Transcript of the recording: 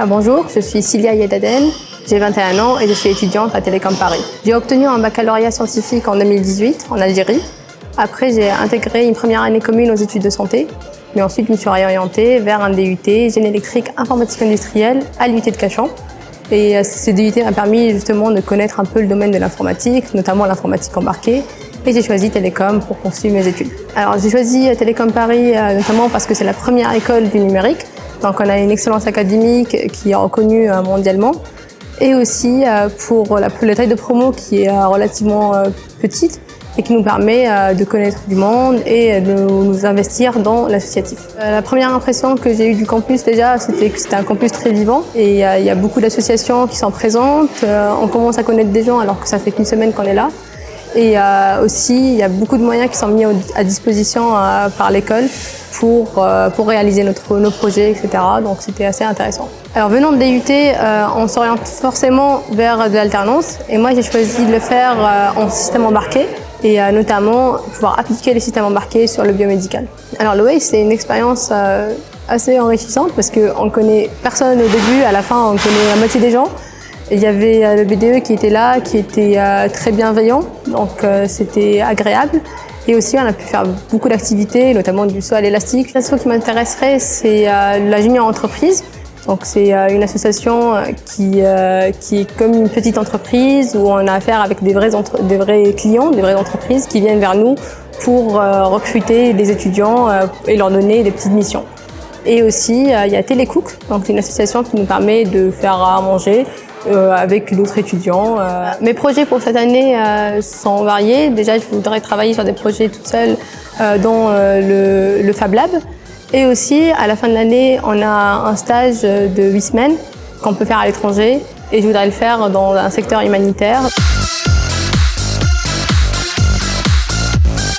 Bonjour, je suis Cilia Yedaden, j'ai 21 ans et je suis étudiante à Télécom Paris. J'ai obtenu un baccalauréat scientifique en 2018 en Algérie. Après, j'ai intégré une première année commune aux études de santé, mais ensuite je me suis réorientée vers un DUT Génie électrique informatique industrielle à l'UT de Cachan. Et ce DUT m'a permis justement de connaître un peu le domaine de l'informatique, notamment l'informatique embarquée. Et j'ai choisi Télécom pour poursuivre mes études. Alors j'ai choisi Télécom Paris notamment parce que c'est la première école du numérique. Donc on a une excellence académique qui est reconnue mondialement. Et aussi pour la taille de promo qui est relativement petite et qui nous permet de connaître du monde et de nous investir dans l'associatif. La première impression que j'ai eue du campus déjà, c'était que c'était un campus très vivant et il y a beaucoup d'associations qui sont présentes. On commence à connaître des gens alors que ça fait qu'une semaine qu'on est là. Et aussi, il y a beaucoup de moyens qui sont mis à disposition par l'école pour réaliser nos projets, etc. Donc c'était assez intéressant. Alors venant de DUT, on s'oriente forcément vers de l'alternance. Et moi, j'ai choisi de le faire en système embarqué et notamment pouvoir appliquer les systèmes embarqués sur le biomédical. Alors le WACE, c'est une expérience assez enrichissante parce qu'on ne connaît personne au début, à la fin, on connaît la moitié des gens. Il y avait le BDE qui était là, qui était très bienveillant, donc c'était agréable. Et aussi, on a pu faire beaucoup d'activités, notamment du saut à l'élastique. L'association qui m'intéresserait, c'est la Junior Entreprise. Donc c'est une association qui est comme une petite entreprise où on a affaire avec des vrais clients, des vraies entreprises qui viennent vers nous pour recruter des étudiants et leur donner des petites missions. Et aussi, il y a Télécook, donc une association qui nous permet de faire à manger avec d'autres étudiants. Mes projets pour cette année sont variés. Déjà, je voudrais travailler sur des projets toute seule dans le Fab Lab. Et aussi, à la fin de l'année, on a un stage de 8 semaines qu'on peut faire à l'étranger. Et je voudrais le faire dans un secteur humanitaire.